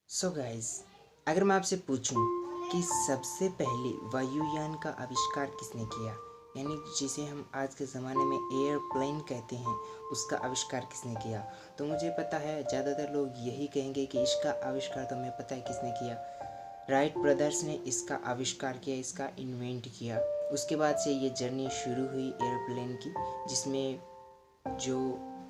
So guys, अगर मैं आपसे पूछूं कि सबसे पहले वायुयान का आविष्कार किसने किया, यानी जिसे हम आज के ज़माने में एयरप्लेन कहते हैं, उसका आविष्कार किसने किया, तो मुझे पता है ज़्यादातर लोग यही कहेंगे कि इसका आविष्कार तो हमें पता है किसने किया। राइट ब्रदर्स ने इसका आविष्कार किया, इसका इन्वेंट किया। उसके बाद से ये जर्नी शुरू हुई एयरप्लेन की, जिसमें जो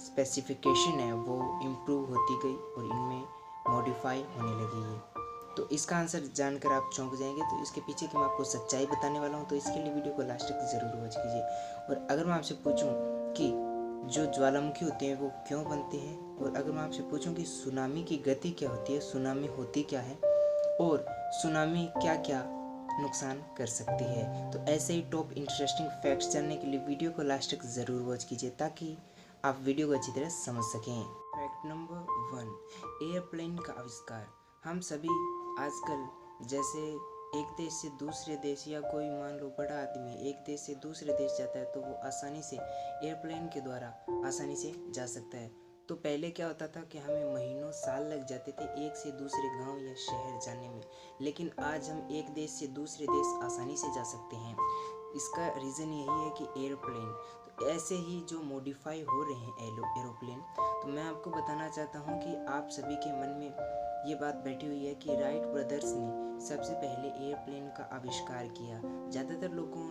स्पेसिफिकेशन है वो इम्प्रूव होती गई और इनमें मॉडिफाई होने लगी है। तो इसका आंसर जानकर आप चौंक जाएंगे। तो इसके पीछे की मैं आपको सच्चाई बताने वाला हूँ, तो इसके लिए वीडियो को लास्ट तक ज़रूर वॉच कीजिए। और अगर मैं आपसे पूछूं कि जो ज्वालामुखी होते हैं वो क्यों बनते हैं, और अगर मैं आपसे पूछूं कि सुनामी की गति क्या होती है, सुनामी होती क्या है, और सुनामी क्या क्या नुकसान कर सकती है, तो ऐसे ही टॉप इंटरेस्टिंग फैक्ट्स जानने के लिए वीडियो को लास्ट तक ज़रूर वॉच कीजिए ताकि आप वीडियो को अच्छी तरह समझ सकें। फैक्ट नंबर 1, एयरप्लेन का आविष्कार। हम सभी आजकल जैसे एक देश से दूसरे देश, या कोई मान लो बड़ा आदमी एक देश से दूसरे देश जाता है तो वो आसानी से एयरप्लेन के द्वारा आसानी से जा सकता है। तो पहले क्या होता था कि हमें महीनों साल लग जाते थे एक से दूसरे गांव या शहर जाने में, लेकिन आज हम एक देश से दूसरे देश आसानी से जा सकते हैं। इसका रीज़न यही है कि एयरप्लेन। तो ऐसे ही जो मॉडिफाई हो रहे हैं एरोप्लेन, तो मैं आपको बताना चाहता हूँ कि आप सभी के मन में ये बात बैठी हुई है कि राइट ब्रदर्स ने सबसे पहले एयरप्लेन का आविष्कार किया। ज़्यादातर लोगों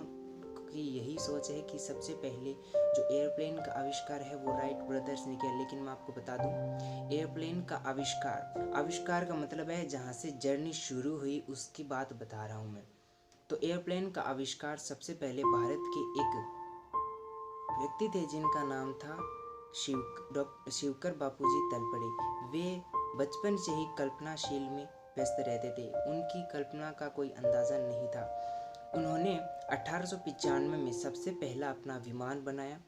की यही सोच है कि सबसे पहले जो एयरप्लेन का आविष्कार है वो राइट ब्रदर्स ने किया, लेकिन मैं आपको बता दूं, एयरप्लेन का आविष्कार का मतलब है जहाँ से जर्नी शुरू हुई उसकी बात बता रहा हूँ मैं। तो एयरप्लेन का आविष्कार सबसे पहले भारत के एक व्यक्ति थे जिनका नाम था शिवकर बापूजी तलपड़े। वे बचपन से ही कल्पनाशील में व्यस्त रहते थे, उनकी कल्पना का कोई अंदाज़ा नहीं था। उन्होंने 1895 में सबसे पहला अपना विमान बनाया,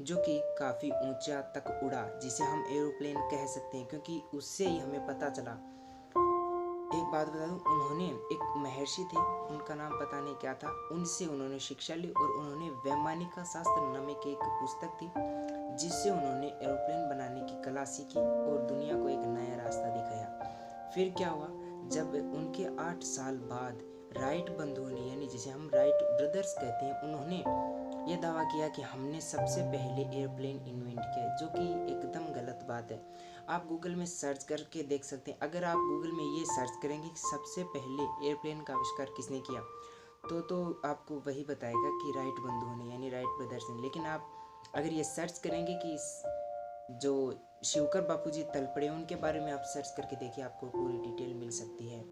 जो कि काफ़ी ऊंचा तक उड़ा, जिसे हम एरोप्लेन कह सकते हैं, क्योंकि उससे ही हमें पता चला। एक बात बता दूं, उन्होंने एक महर्षि थे, उनका नाम पता नहीं क्या था, उनसे उन्होंने शिक्षा ली और उन्होंने वैमानिका शास्त्र नामक एक पुस्तक थी, जिससे उन्होंने एरोप्लेन बनाने की कला सीखी और दुनिया को एक नया रास्ता दिखाया। फिर क्या हुआ, जब उनके 8 साल बाद राइट बंधुओं ने, यानी जिसे हम राइट ब्रदर्स कहते हैं, उन्होंने यह दावा किया कि हमने सबसे पहले एयरप्लेन इन्वेंट किया, जो कि एकदम गलत बात है। आप गूगल में सर्च करके देख सकते हैं। अगर आप गूगल में ये सर्च करेंगे कि सबसे पहले एयरप्लेन का आविष्कार किसने किया, तो आपको वही बताएगा कि राइट बंधुओं ने, यानी राइट ब्रदर्स ने। लेकिन आप अगर ये सर्च करेंगे कि जो शिवकर बापूजी तलपड़े, उनके बारे में आप सर्च करके देखिए, आपको पूरी डिटेल मिल सकती है।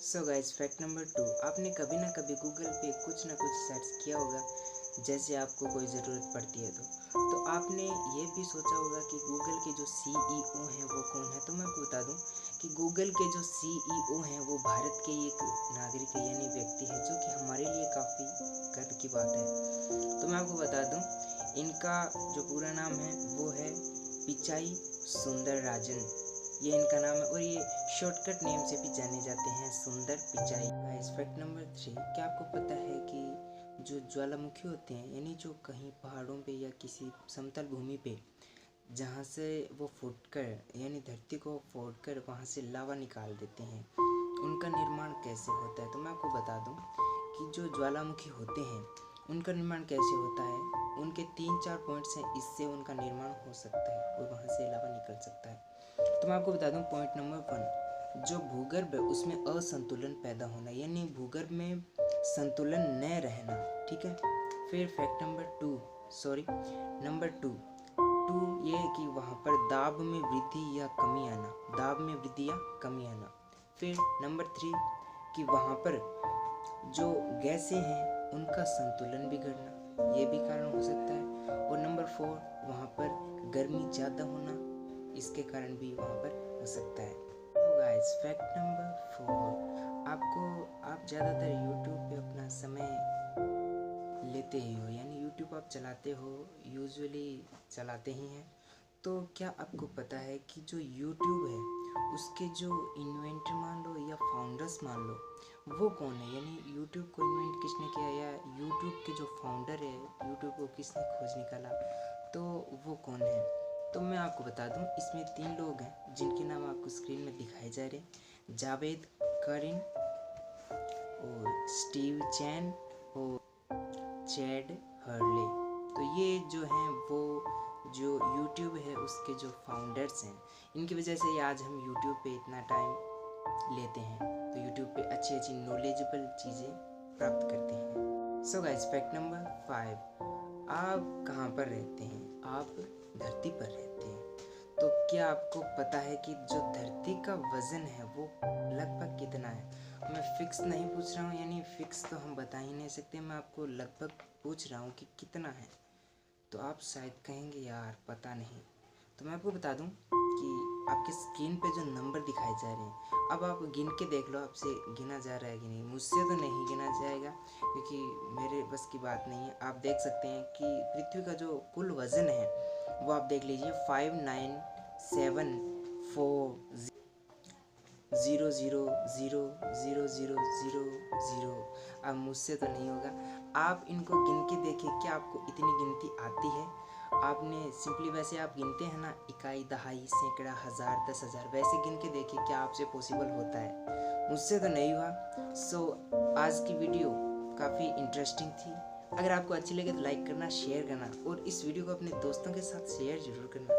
सो गाइस, फैक्ट नंबर 2, आपने कभी ना कभी गूगल पे कुछ ना कुछ सर्च किया होगा जैसे आपको कोई ज़रूरत पड़ती है तो आपने ये भी सोचा होगा कि गूगल के जो CEO हैं वो कौन है। तो मैं आपको बता दूं कि गूगल के जो CEO हैं वो भारत के एक नागरिक है, यानी व्यक्ति है, जो कि हमारे लिए काफ़ी गर्व की बात है। तो मैं आपको बता दूं, इनका जो पूरा नाम है वो है पिचाई सुंदरराजन, ये इनका नाम है, और ये शॉर्टकट नेम से भी जाने जाते हैं, सुंदर पिचाई। फैक्ट नंबर 3, क्या आपको पता है कि जो ज्वालामुखी होते हैं, यानी जो कहीं पहाड़ों पे या किसी समतल भूमि पे जहाँ से वो फूटकर, यानी धरती को फोड़कर वहाँ से लावा निकाल देते हैं, उनका निर्माण कैसे होता है। तो मैं आपको बता दूं कि जो ज्वालामुखी होते हैं उनका निर्माण कैसे होता है, उनके 3-4 पॉइंट्स हैं, इससे उनका निर्माण हो सकता है और वहाँ से लावा निकल सकता है। तो मैं आपको बता दूं, पॉइंट नंबर 1, जो भूगर्भ है उसमें असंतुलन पैदा होना, यानी भूगर्भ में संतुलन न रहना, ठीक है। फिर फैक्ट नंबर 2 ये है कि वहाँ पर दाब में वृद्धि या कमी आना। फिर नंबर 3 कि वहाँ पर जो गैसें हैं उनका संतुलन बिगड़ना, ये भी कारण हो सकता है। और नंबर 4, वहाँ पर गर्मी ज़्यादा होना, इसके कारण भी वहाँ पर हो सकता है। तो गाइस, फैक्ट नंबर 4, आप ज़्यादातर यूट्यूब पे अपना समय लेते ही हो, यानी यूट्यूब आप चलाते हो, यूजुअली चलाते ही हैं। तो क्या आपको पता है कि जो यूट्यूब है उसके जो इन्वेंटर मान लो या फाउंडर्स मान लो, वो कौन है, यानी यूट्यूब को इन्वेंट किसने किया, या यूट्यूब के जो फाउंडर है, यूट्यूब को किसने खोज निकाला, तो वो कौन है। तो मैं आपको बता दूं, इसमें 3 लोग हैं जिनके नाम आपको स्क्रीन में दिखाए जा रहे हैं, जावेद करिन और स्टीव चैन और चैड हर्ले। तो ये जो हैं वो जो YouTube है उसके जो फाउंडर्स हैं, इनकी वजह से आज हम YouTube पे इतना टाइम लेते हैं, तो YouTube पे अच्छी अच्छी नॉलेजेबल चीज़ें प्राप्त करते हैं। सो गाइस, फैक्ट नंबर 5, आप कहाँ पर रहते हैं? आप धरती पर रहते हैं। तो क्या आपको पता है कि जो धरती का वजन है वो लगभग कितना है? मैं फिक्स नहीं पूछ रहा हूँ, यानी फिक्स तो हम बता ही नहीं सकते, मैं आपको लगभग पूछ रहा हूँ कि कितना है। तो आप शायद कहेंगे यार पता नहीं, तो मैं आपको बता दूं कि आपके स्क्रीन पे जो नंबर दिखाए जा रहे हैं, अब आप गिन के देख लो आपसे गिना जा रहा है कि नहीं। मुझसे तो नहीं गिना जाएगा क्योंकि मेरे बस की बात नहीं है। आप देख सकते हैं कि पृथ्वी का जो कुल वज़न है वो आप देख लीजिए 5974000000। अब मुझसे तो नहीं होगा, आप इनको गिन के देखिए, क्या आपको इतनी गिनती आती है? आपने सिंपली वैसे आप गिनते हैं ना, इकाई, दहाई, सैकड़ा, हज़ार, 10,000, वैसे गिन के देखिए क्या आपसे पॉसिबल होता है। मुझसे तो नहीं हुआ। सो आज की वीडियो काफ़ी इंटरेस्टिंग थी। अगर आपको अच्छी लगे तो लाइक करना, शेयर करना और इस वीडियो को अपने दोस्तों के साथ शेयर जरूर करना।